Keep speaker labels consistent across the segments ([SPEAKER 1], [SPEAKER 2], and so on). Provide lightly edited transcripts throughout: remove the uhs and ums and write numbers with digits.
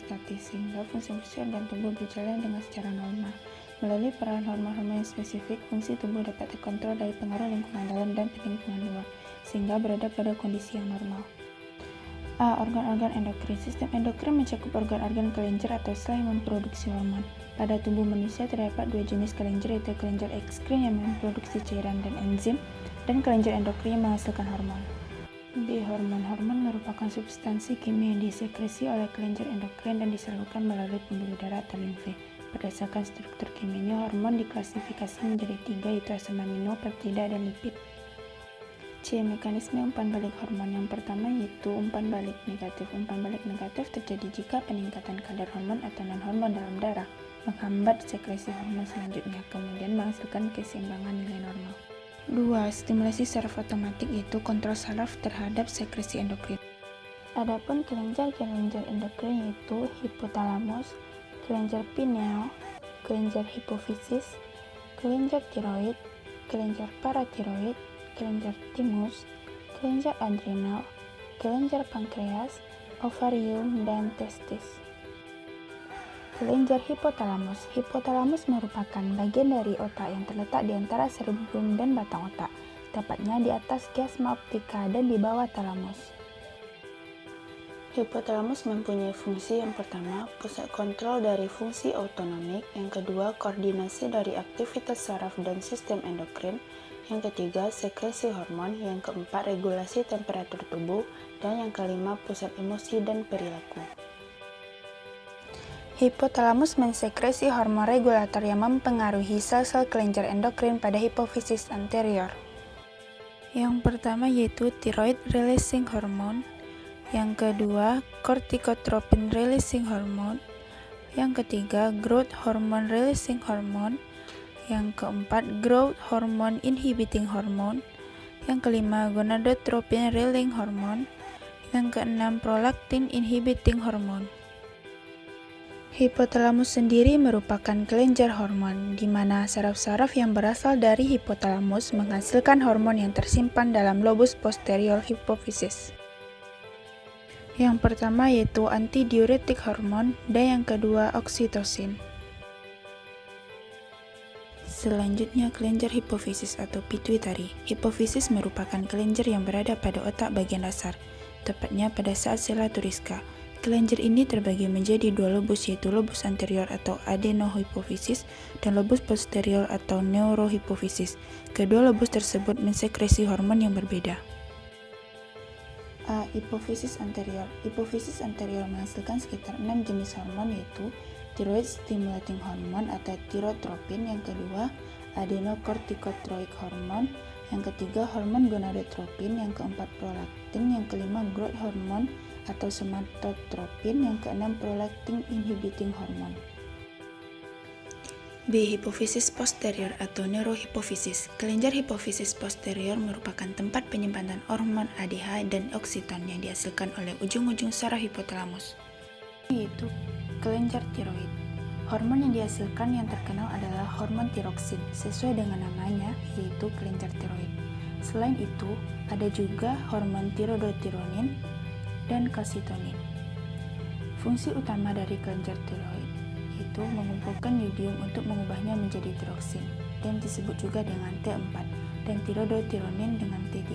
[SPEAKER 1] homeostatis, sehingga fungsi-fungsi organ tubuh berjalan dengan secara normal. Melalui peran hormon-hormon yang spesifik, fungsi tubuh dapat terkontrol dari pengaruh lingkungan dalam dan lingkungan luar, sehingga berada pada kondisi yang normal. A. Organ-organ endokrin. Sistem endokrin mencakup organ-organ kelenjar atau sel yang memproduksi hormon. Pada tubuh manusia terdapat dua jenis kelenjar, yaitu kelenjar ekskrin yang memproduksi cairan dan enzim, dan kelenjar endokrin yang menghasilkan hormon. B. Hormon merupakan substansi kimia yang disekresi oleh kelenjar endokrin dan disalurkan melalui pembuluh darah atau limfe. Berdasarkan struktur kimianya, hormon diklasifikasi menjadi 3, yaitu asam amino, peptida, dan lipid. C. Mekanisme umpan balik hormon. Yang pertama yaitu umpan balik negatif. Umpan balik negatif terjadi jika peningkatan kadar hormon atau non-hormon dalam darah menghambat sekresi hormon selanjutnya, kemudian menghasilkan keseimbangan nilai normal. 2. Stimulasi saraf otomatik, yaitu kontrol saraf terhadap sekresi endokrin. Adapun kelenjar endokrin yaitu hipotalamus, kelenjar pineal, kelenjar hipofisis, kelenjar tiroid, kelenjar paratiroid, kelenjar timus, kelenjar adrenal, kelenjar pankreas, ovarium, dan testis. Kelenjar hipotalamus. Hipotalamus merupakan bagian dari otak yang terletak di antara cerebellum dan batang otak, tepatnya di atas chiasma optica dan di bawah talamus. Hipotalamus mempunyai fungsi yang pertama, pusat kontrol dari fungsi autonomik, yang kedua, koordinasi dari aktivitas saraf dan sistem endokrin, yang ketiga, sekresi hormon, yang keempat, regulasi temperatur tubuh, dan yang kelima, pusat emosi dan perilaku. Hipotalamus mensekresi hormon regulator yang mempengaruhi sel-sel kelenjar endokrin pada hipofisis anterior. Yang pertama yaitu thyroid releasing hormone, yang kedua corticotropin releasing hormone, yang ketiga growth hormone releasing hormone, yang keempat growth hormone inhibiting hormone, yang kelima gonadotropin releasing hormone, yang keenam prolactin inhibiting hormone. Hipotalamus sendiri merupakan kelenjar hormon, di mana saraf-saraf yang berasal dari hipotalamus menghasilkan hormon yang tersimpan dalam lobus posterior hipofisis. Yang pertama yaitu antidiuretik hormon, dan yang kedua oksitosin. Selanjutnya kelenjar hipofisis atau pituitari. Hipofisis merupakan kelenjar yang berada pada otak bagian dasar, tepatnya pada saat sela turiska. Kelenjar ini terbagi menjadi dua lobus, yaitu lobus anterior atau adenohipofisis dan lobus posterior atau neurohipofisis. Kedua lobus tersebut mensekresi hormon yang berbeda. A. Hipofisis anterior. Hipofisis anterior menghasilkan sekitar 6 jenis hormon, yaitu thyroid stimulating hormone atau thyrotropin, yang kedua adenocorticotropic hormone, yang ketiga hormon gonadotropin, yang keempat prolaktin, yang kelima growth hormone atau somatotropin, yang keenam prolactin inhibiting hormone. B. Hipofisis posterior atau neurohipofisis. Kelenjar hipofisis posterior merupakan tempat penyimpanan hormon ADH dan oksiton yang dihasilkan oleh ujung-ujung saraf hipotalamus, yaitu kelenjar tiroid. Hormon yang dihasilkan yang terkenal adalah hormon tiroksin, sesuai dengan namanya, yaitu kelenjar tiroid. Selain itu, ada juga hormon tirodotironin dan kalsitonin. Fungsi utama dari kelenjar tiroid yaitu mengumpulkan yodium untuk mengubahnya menjadi tiroksin, dan disebut juga dengan T4, dan tirodotironin dengan T3.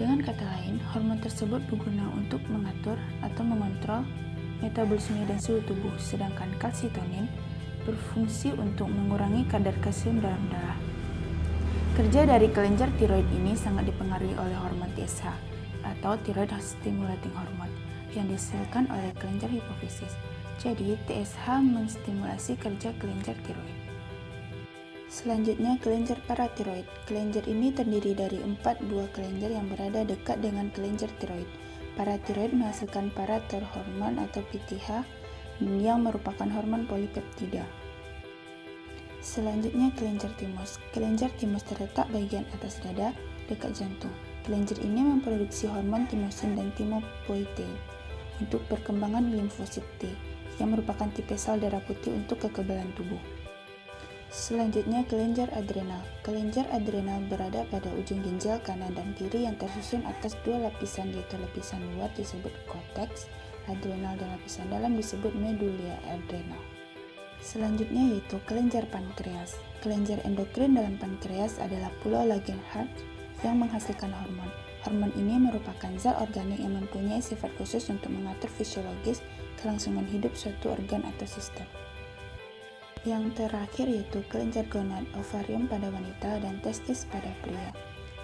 [SPEAKER 1] Dengan kata lain, hormon tersebut berguna untuk mengatur atau mengontrol metabolisme dan suhu tubuh, sedangkan kalsitonin berfungsi untuk mengurangi kadar kalsium dalam darah. Kerja dari kelenjar tiroid ini sangat dipengaruhi oleh hormon TSH atau thyroid stimulating hormone yang dihasilkan oleh kelenjar hipofisis. Jadi, TSH menstimulasi kerja kelenjar tiroid. Selanjutnya, kelenjar paratiroid. Kelenjar ini terdiri dari 4 buah kelenjar yang berada dekat dengan kelenjar tiroid. Paratiroid menghasilkan parathormon atau PTH yang merupakan hormon polipeptida. Selanjutnya, kelenjar timus. Kelenjar timus terletak bagian atas dada, dekat jantung. Kelenjar ini memproduksi hormon timosin dan timopoietin untuk perkembangan limfosit T, yang merupakan tipe sel darah putih untuk kekebalan tubuh. Selanjutnya, kelenjar adrenal. Kelenjar adrenal berada pada ujung ginjal kanan dan kiri yang tersusun atas dua lapisan, yaitu lapisan luar disebut korteks, adrenal, dan lapisan dalam disebut medulla adrenal. Selanjutnya yaitu kelenjar pankreas. Kelenjar endokrin dalam pankreas adalah pulau Langerhans yang menghasilkan hormon. Hormon ini merupakan zat organik yang mempunyai sifat khusus untuk mengatur fisiologis kelangsungan hidup suatu organ atau sistem. Yang terakhir yaitu kelenjar gonad, ovarium pada wanita dan testis pada pria.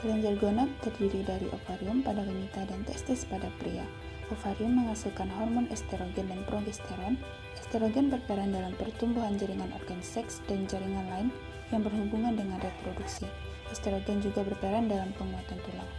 [SPEAKER 1] Kelenjar gonad terdiri dari ovarium pada wanita dan testis pada pria. Ovarium menghasilkan hormon estrogen dan progesteron. Estrogen berperan dalam pertumbuhan jaringan organ seks dan jaringan lain yang berhubungan dengan reproduksi. Estrogen juga berperan dalam penguatan tulang.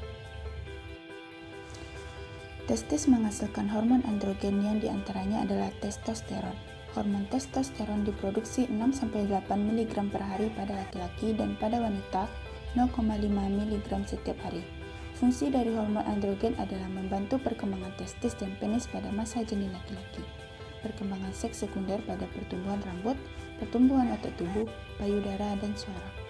[SPEAKER 1] Testis menghasilkan hormon androgen yang diantaranya adalah testosteron. Hormon testosteron diproduksi 6-8 mg per hari pada laki-laki dan pada wanita 0,5 mg setiap hari. Fungsi dari hormon androgen adalah membantu perkembangan testis dan penis pada masa janin laki-laki, perkembangan seks sekunder pada pertumbuhan rambut, pertumbuhan otot tubuh, payudara, dan suara.